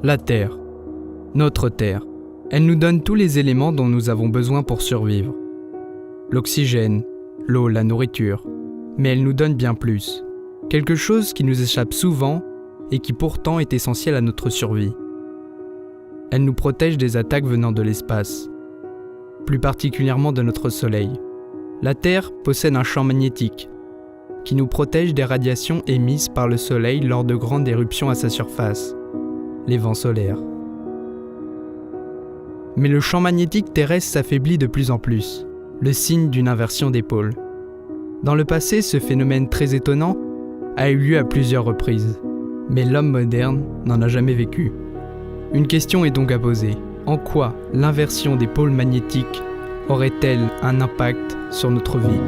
La Terre. Notre Terre. Elle nous donne tous les éléments dont nous avons besoin pour survivre. L'oxygène, l'eau, la nourriture. Mais elle nous donne bien plus. Quelque chose qui nous échappe souvent et qui pourtant est essentiel à notre survie. Elle nous protège des attaques venant de l'espace, plus particulièrement de notre Soleil. La Terre possède un champ magnétique qui nous protège des radiations émises par le Soleil lors de grandes éruptions à sa surface, les vents solaires. Mais le champ magnétique terrestre s'affaiblit de plus en plus, le signe d'une inversion des pôles. Dans le passé, ce phénomène très étonnant a eu lieu à plusieurs reprises, mais l'homme moderne n'en a jamais vécu. Une question est donc à poser. En quoi l'inversion des pôles magnétiques aurait-elle un impact sur notre vie ?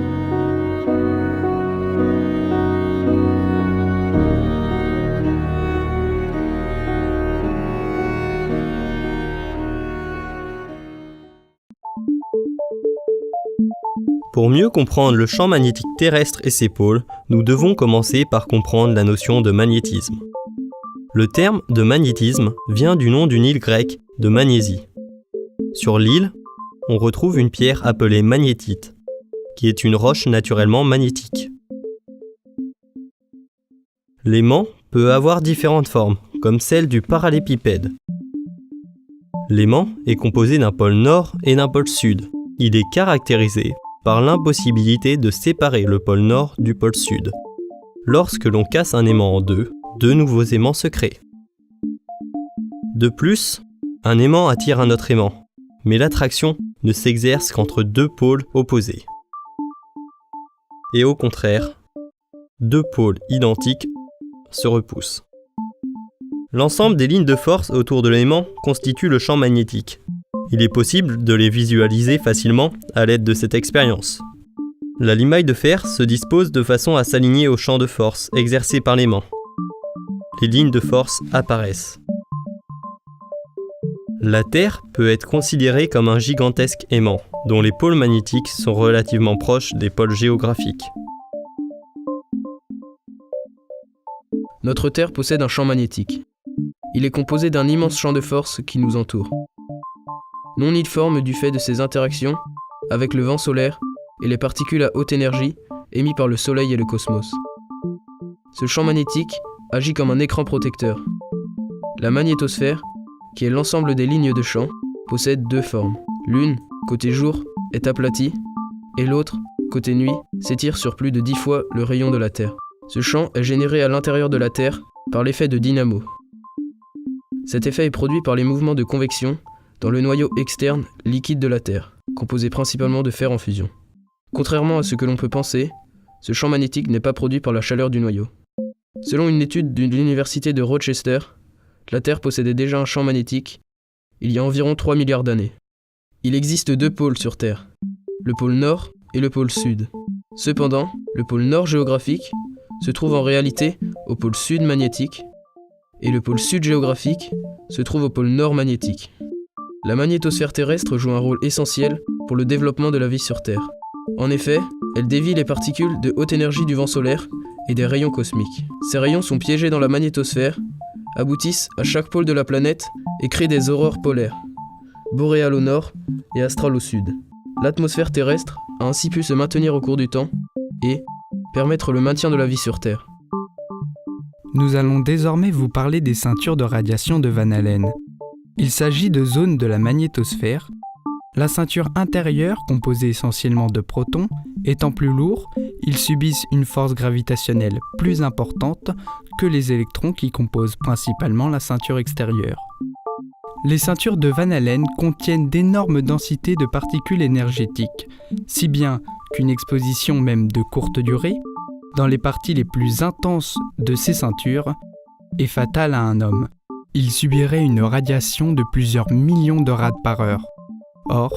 Pour mieux comprendre le champ magnétique terrestre et ses pôles, nous devons commencer par comprendre la notion de magnétisme. Le terme de magnétisme vient du nom d'une île grecque de Magnésie. Sur l'île, on retrouve une pierre appelée magnétite, qui est une roche naturellement magnétique. L'aimant peut avoir différentes formes, comme celle du parallépipède. L'aimant est composé d'un pôle nord et d'un pôle sud. Il est caractérisé par l'impossibilité de séparer le pôle nord du pôle sud. Lorsque l'on casse un aimant en deux nouveaux aimants se créent. De plus, un aimant attire un autre aimant, mais l'attraction ne s'exerce qu'entre deux pôles opposés. Et au contraire, deux pôles identiques se repoussent. L'ensemble des lignes de force autour de l'aimant constitue le champ magnétique. Il est possible de les visualiser facilement à l'aide de cette expérience. La limaille de fer se dispose de façon à s'aligner au champ de force exercé par l'aimant. Les lignes de force apparaissent. La Terre peut être considérée comme un gigantesque aimant, dont les pôles magnétiques sont relativement proches des pôles géographiques. Notre Terre possède un champ magnétique. Il est composé d'un immense champ de force qui nous entoure. Non uniforme du fait de ses interactions avec le vent solaire et les particules à haute énergie émis par le Soleil et le cosmos. Ce champ magnétique agit comme un écran protecteur. La magnétosphère, qui est l'ensemble des lignes de champ, possède deux formes. L'une, côté jour, est aplatie, et l'autre, côté nuit, s'étire sur plus de 10 fois le rayon de la Terre. Ce champ est généré à l'intérieur de la Terre par l'effet de dynamo. Cet effet est produit par les mouvements de convection dans le noyau externe liquide de la Terre, composé principalement de fer en fusion. Contrairement à ce que l'on peut penser, ce champ magnétique n'est pas produit par la chaleur du noyau. Selon une étude de l'université de Rochester, la Terre possédait déjà un champ magnétique il y a environ 3 milliards d'années. Il existe deux pôles sur Terre, le pôle nord et le pôle sud. Cependant, le pôle nord géographique se trouve en réalité au pôle sud magnétique et le pôle sud géographique se trouve au pôle nord magnétique. La magnétosphère terrestre joue un rôle essentiel pour le développement de la vie sur Terre. En effet, elle dévie les particules de haute énergie du vent solaire et des rayons cosmiques. Ces rayons sont piégés dans la magnétosphère, aboutissent à chaque pôle de la planète et créent des aurores polaires, boréales au nord et astrales au sud. L'atmosphère terrestre a ainsi pu se maintenir au cours du temps et permettre le maintien de la vie sur Terre. Nous allons désormais vous parler des ceintures de radiation de Van Allen. Il s'agit de zones de la magnétosphère. La ceinture intérieure, composée essentiellement de protons, étant plus lourds, ils subissent une force gravitationnelle plus importante que les électrons qui composent principalement la ceinture extérieure. Les ceintures de Van Allen contiennent d'énormes densités de particules énergétiques, si bien qu'une exposition même de courte durée, dans les parties les plus intenses de ces ceintures, est fatale à un homme. Il subirait une radiation de plusieurs millions de rads par heure. Or,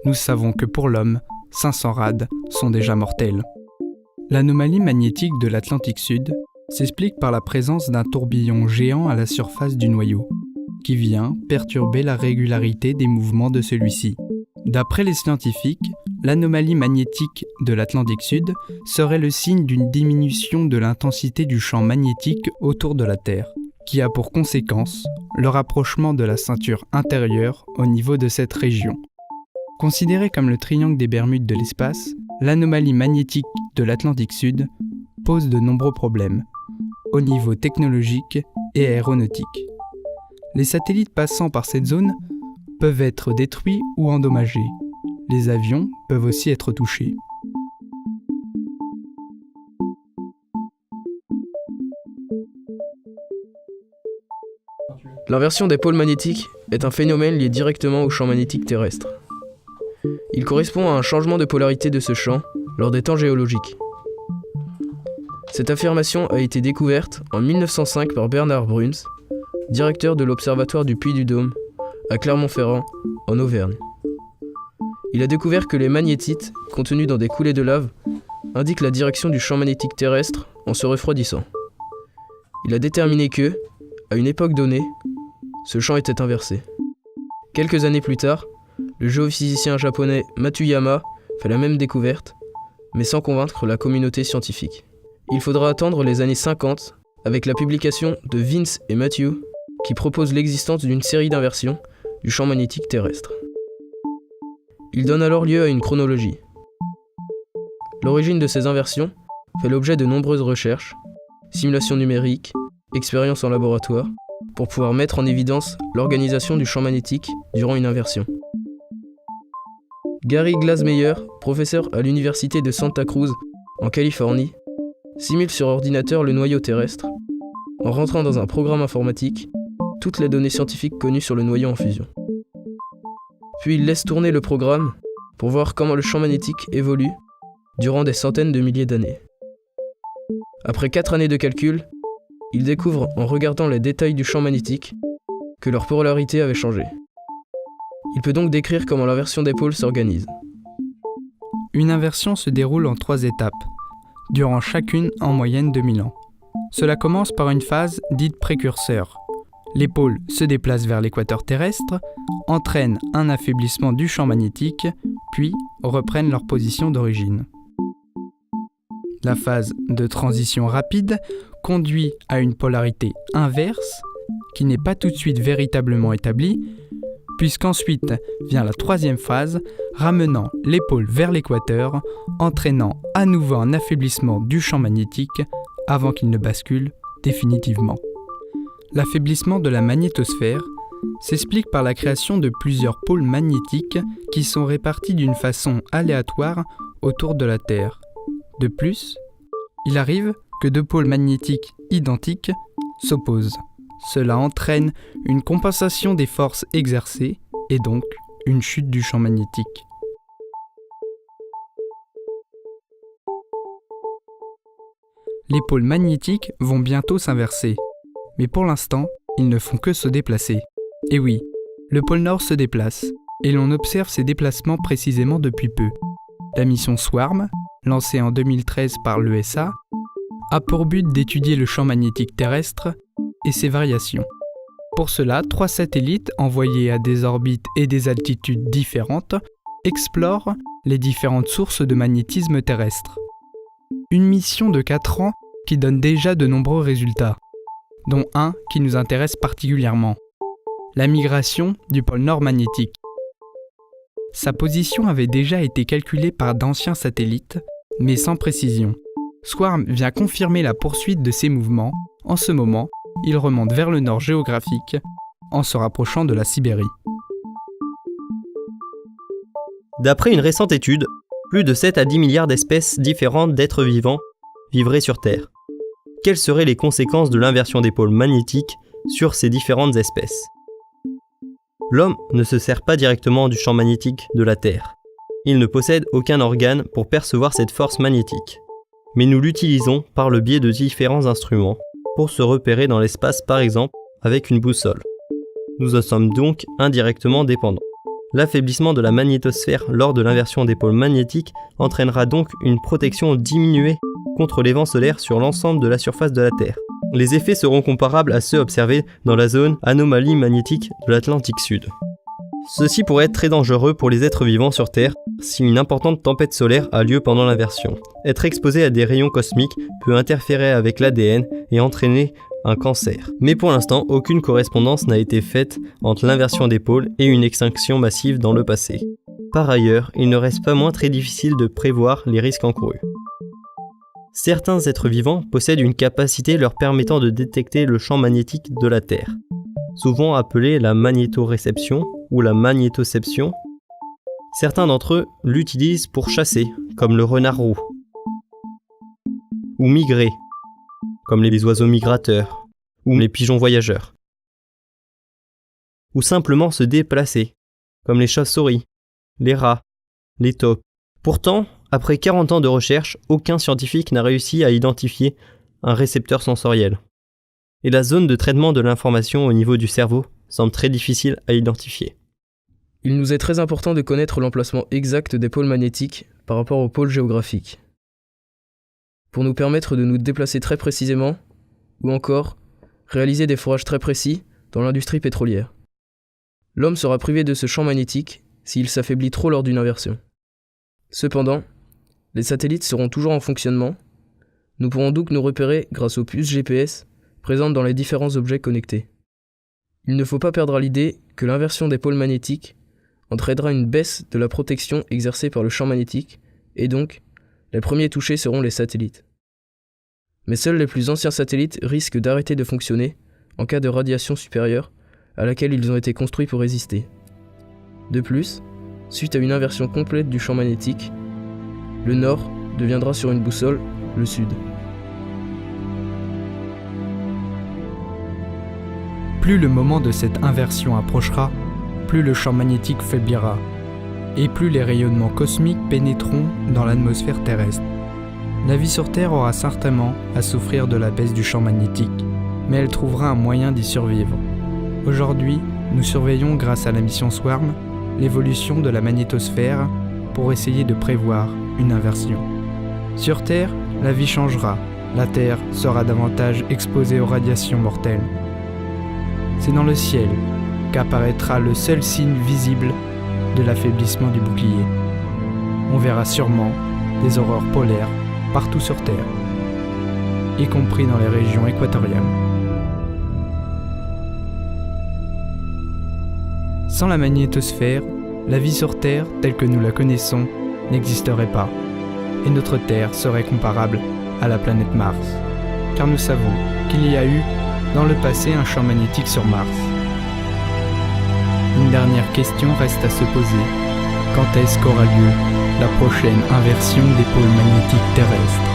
nous savons que pour l'homme, 500 rads sont déjà mortels. L'anomalie magnétique de l'Atlantique Sud s'explique par la présence d'un tourbillon géant à la surface du noyau, qui vient perturber la régularité des mouvements de celui-ci. D'après les scientifiques, l'anomalie magnétique de l'Atlantique Sud serait le signe d'une diminution de l'intensité du champ magnétique autour de la Terre, qui a pour conséquence, le rapprochement de la ceinture intérieure au niveau de cette région. Considérée comme le triangle des Bermudes de l'espace, l'anomalie magnétique de l'Atlantique Sud pose de nombreux problèmes, au niveau technologique et aéronautique. Les satellites passant par cette zone peuvent être détruits ou endommagés. Les avions peuvent aussi être touchés. L'inversion des pôles magnétiques est un phénomène lié directement au champ magnétique terrestre. Il correspond à un changement de polarité de ce champ lors des temps géologiques. Cette affirmation a été découverte en 1905 par Bernard Bruns, directeur de l'Observatoire du Puy-du-Dôme, à Clermont-Ferrand, en Auvergne. Il a découvert que les magnétites, contenus dans des coulées de lave, indiquent la direction du champ magnétique terrestre en se refroidissant. Il a déterminé que, à une époque donnée, ce champ était inversé. Quelques années plus tard, le géophysicien japonais Matsuyama fait la même découverte, mais sans convaincre la communauté scientifique. Il faudra attendre les années 50 avec la publication de Vince et Matthew qui propose l'existence d'une série d'inversions du champ magnétique terrestre. Il donne alors lieu à une chronologie. L'origine de ces inversions fait l'objet de nombreuses recherches, simulations numériques, expériences en laboratoire, pour pouvoir mettre en évidence l'organisation du champ magnétique durant une inversion. Gary Glasmeyer, professeur à l'université de Santa Cruz, en Californie, simule sur ordinateur le noyau terrestre, en rentrant dans un programme informatique toutes les données scientifiques connues sur le noyau en fusion. Puis il laisse tourner le programme pour voir comment le champ magnétique évolue durant des centaines de milliers d'années. Après 4 années de calcul, il découvre en regardant les détails du champ magnétique que leur polarité avait changé. Il peut donc décrire comment l'inversion des pôles s'organise. Une inversion se déroule en 3 étapes, durant chacune en moyenne 2000 ans. Cela commence par une phase dite précurseur. Les pôles se déplacent vers l'équateur terrestre, entraînent un affaiblissement du champ magnétique, puis reprennent leur position d'origine. La phase de transition rapide conduit à une polarité inverse qui n'est pas tout de suite véritablement établie, puisqu'ensuite vient la 3e phase, ramenant les pôles vers l'équateur, entraînant à nouveau un affaiblissement du champ magnétique avant qu'il ne bascule définitivement. L'affaiblissement de la magnétosphère s'explique par la création de plusieurs pôles magnétiques qui sont répartis d'une façon aléatoire autour de la Terre. De plus, il arrive que 2 pôles magnétiques identiques s'opposent. Cela entraîne une compensation des forces exercées et donc une chute du champ magnétique. Les pôles magnétiques vont bientôt s'inverser, mais pour l'instant, ils ne font que se déplacer. Et oui, le pôle Nord se déplace, et l'on observe ces déplacements précisément depuis peu. La mission SWARM, lancée en 2013 par l'ESA, a pour but d'étudier le champ magnétique terrestre et ses variations. Pour cela, 3 satellites envoyés à des orbites et des altitudes différentes explorent les différentes sources de magnétisme terrestre. Une mission de 4 ans qui donne déjà de nombreux résultats, dont un qui nous intéresse particulièrement, la migration du pôle Nord magnétique. Sa position avait déjà été calculée par d'anciens satellites, mais sans précision. SWARM vient confirmer la poursuite de ces mouvements. En ce moment, il remonte vers le nord géographique en se rapprochant de la Sibérie. D'après une récente étude, plus de 7 à 10 milliards d'espèces différentes d'êtres vivants vivraient sur Terre. Quelles seraient les conséquences de l'inversion des pôles magnétiques sur ces différentes espèces ? L'homme ne se sert pas directement du champ magnétique de la Terre. Il ne possède aucun organe pour percevoir cette force magnétique. Mais nous l'utilisons par le biais de différents instruments pour se repérer dans l'espace, par exemple avec une boussole. Nous en sommes donc indirectement dépendants. L'affaiblissement de la magnétosphère lors de l'inversion des pôles magnétiques entraînera donc une protection diminuée contre les vents solaires sur l'ensemble de la surface de la Terre. Les effets seront comparables à ceux observés dans la zone anomalie magnétique de l'Atlantique Sud. Ceci pourrait être très dangereux pour les êtres vivants sur Terre si une importante tempête solaire a lieu pendant l'inversion. Être exposé à des rayons cosmiques peut interférer avec l'ADN et entraîner un cancer. Mais pour l'instant, aucune correspondance n'a été faite entre l'inversion des pôles et une extinction massive dans le passé. Par ailleurs, il ne reste pas moins très difficile de prévoir les risques encourus. Certains êtres vivants possèdent une capacité leur permettant de détecter le champ magnétique de la Terre, souvent appelée la magnétoréception ou la magnétoception. Certains d'entre eux l'utilisent pour chasser, comme le renard roux, ou migrer, comme les oiseaux migrateurs, ou les pigeons voyageurs, ou simplement se déplacer, comme les chauves-souris, les rats, les taupes. Pourtant, après 40 ans de recherche, aucun scientifique n'a réussi à identifier un récepteur sensoriel. Et la zone de traitement de l'information au niveau du cerveau semble très difficile à identifier. Il nous est très important de connaître l'emplacement exact des pôles magnétiques par rapport aux pôles géographiques, pour nous permettre de nous déplacer très précisément, ou encore réaliser des forages très précis dans l'industrie pétrolière. L'homme sera privé de ce champ magnétique s'il s'affaiblit trop lors d'une inversion. Cependant, les satellites seront toujours en fonctionnement. Nous pourrons donc nous repérer grâce aux puces GPS présentes dans les différents objets connectés. Il ne faut pas perdre à l'idée que l'inversion des pôles magnétiques entraînera une baisse de la protection exercée par le champ magnétique, et donc, les premiers touchés seront les satellites. Mais seuls les plus anciens satellites risquent d'arrêter de fonctionner en cas de radiation supérieure à laquelle ils ont été construits pour résister. De plus, suite à une inversion complète du champ magnétique, le nord deviendra sur une boussole le sud. Plus le moment de cette inversion approchera, plus le champ magnétique faiblira, et plus les rayonnements cosmiques pénétreront dans l'atmosphère terrestre. La vie sur Terre aura certainement à souffrir de la baisse du champ magnétique, mais elle trouvera un moyen d'y survivre. Aujourd'hui, nous surveillons grâce à la mission SWARM l'évolution de la magnétosphère pour essayer de prévoir une inversion. Sur Terre, la vie changera, la Terre sera davantage exposée aux radiations mortelles. C'est dans le ciel qu'apparaîtra le seul signe visible de l'affaiblissement du bouclier. On verra sûrement des aurores polaires partout sur Terre, y compris dans les régions équatoriales. Sans la magnétosphère, la vie sur Terre, telle que nous la connaissons, n'existerait pas, et notre Terre serait comparable à la planète Mars, car nous savons qu'il y a eu dans le passé un champ magnétique sur Mars. Une dernière question reste à se poser. Quand est-ce qu'aura lieu la prochaine inversion des pôles magnétiques terrestres ?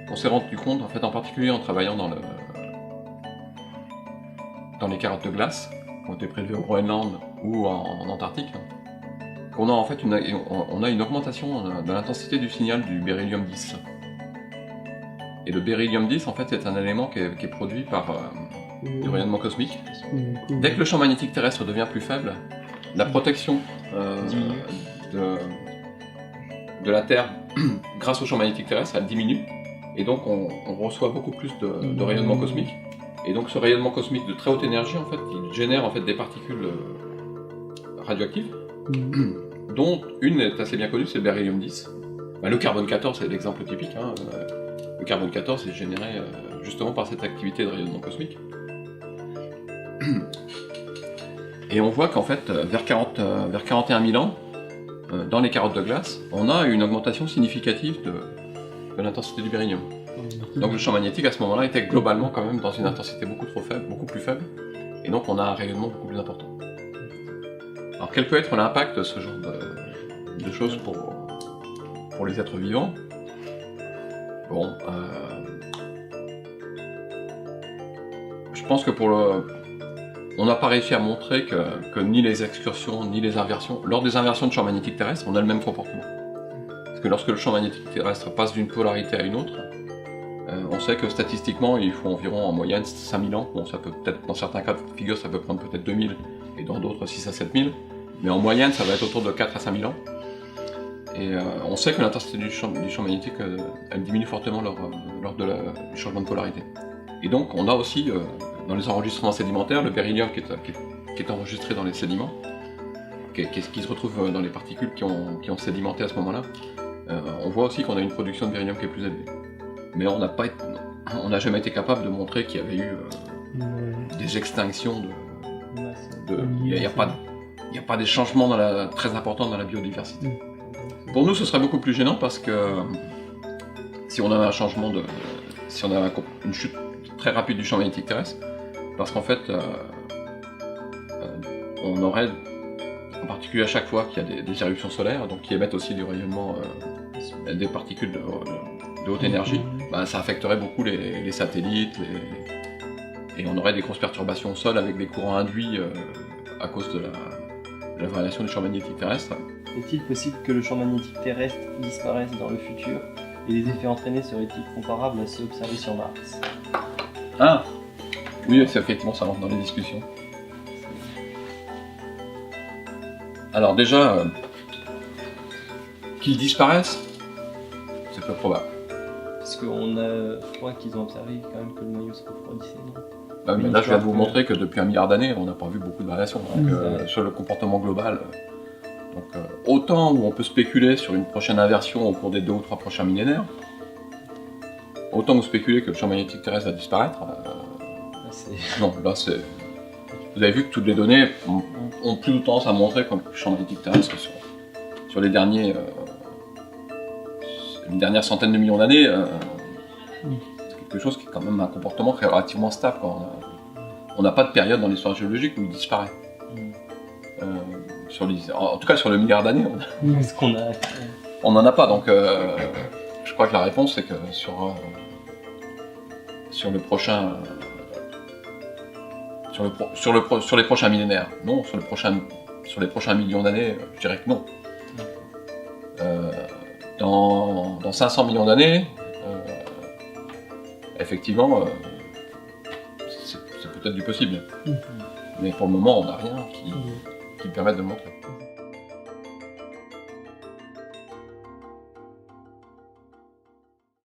On s'est rendu compte, en fait, en particulier en travaillant dans les carottes de glace qui ont été prélevées au Groenland ou en Antarctique, qu'on a en fait on a une augmentation de l'intensité du signal du beryllium 10. Et le beryllium 10, en fait, c'est un élément qui est produit par du rayonnement cosmique. Dès que le champ magnétique terrestre devient plus faible, la protection de la Terre grâce au champ magnétique terrestre, elle diminue. Et donc on reçoit beaucoup plus de rayonnement cosmique. Et donc ce rayonnement cosmique de très haute énergie, en fait, il génère en fait des particules radioactives, dont une est assez bien connue, c'est le beryllium 10. Le carbone 14, c'est l'exemple typique. Le carbone 14 est généré justement par cette activité de rayonnement cosmique. Et on voit qu'en fait, vers 41 000 ans, dans les carottes de glace, on a une augmentation significative de l'intensité du beryllium. Donc le champ magnétique à ce moment-là était globalement quand même dans une intensité beaucoup plus faible, et donc on a un rayonnement beaucoup plus important. Alors quel peut être l'impact de ce genre de choses pour les êtres vivants. Bon, je pense que on n'a pas réussi à montrer que ni les excursions, ni les inversions, lors des inversions de champ magnétique terrestre, on a le même comportement. Parce que lorsque le champ magnétique terrestre passe d'une polarité à une autre, on sait que statistiquement, il faut environ en moyenne 5000 ans. Bon, ça peut peut-être, dans certains cas de figure, ça peut prendre peut-être 2000, et dans d'autres 6 à 7000. Mais en moyenne, ça va être autour de 4 à 5000 ans. Et on sait que l'intensité du champ magnétique, elle diminue fortement lors du changement de polarité. Et donc, on a aussi, dans les enregistrements sédimentaires, le beryllium qui est enregistré dans les sédiments, qui se retrouve dans les particules qui ont sédimenté à ce moment-là. On voit aussi qu'on a une production de beryllium qui est plus élevée. Mais on n'a jamais été capable de montrer qu'il y avait eu des extinctions il n'y a pas des changements très importants dans la biodiversité. Pour nous, ce serait beaucoup plus gênant parce que si on avait un changement si on avait une chute très rapide du champ magnétique terrestre, parce qu'en fait, on aurait, en particulier à chaque fois qu'il y a des éruptions solaires, donc qui émettent aussi du rayonnement, des particules de haute énergie, ça affecterait beaucoup les satellites, et on aurait des grosses perturbations au sol avec des courants induits à cause de la variation du champ magnétique terrestre. Est-il possible que le champ magnétique terrestre disparaisse dans le futur et les effets entraînés seraient-ils comparables à ceux observés sur Mars? Ah oui, c'est effectivement, ça rentre dans les discussions. Alors déjà, qu'ils disparaissent, c'est peu probable. Parce je crois qu'ils ont observé quand même que le noyau se refroidissait, non? Mais là, je viens de vous montrer que depuis 1 milliard d'années, on n'a pas vu beaucoup de variations sur le comportement global. Donc, autant où on peut spéculer sur une prochaine inversion au cours des 2 ou 3 prochains millénaires, autant vous spéculez que le champ magnétique terrestre va disparaître. Non, là c'est. Vous avez vu que toutes les données ont plutôt tendance à montrer que le champ magnétique terrestre sur les dernières centaines de millions d'années, c'est quelque chose qui est quand même un comportement relativement stable. On n'a pas de période dans l'histoire géologique où il disparaît. En tout cas sur le milliard d'années, on n'en a pas. Donc je crois que la réponse c'est que sur les prochains millénaires, non, sur les prochains millions d'années, je dirais que non. Dans 500 millions d'années, effectivement, c'est peut-être du possible. Mais pour le moment, on n'a rien qui permette de le montrer.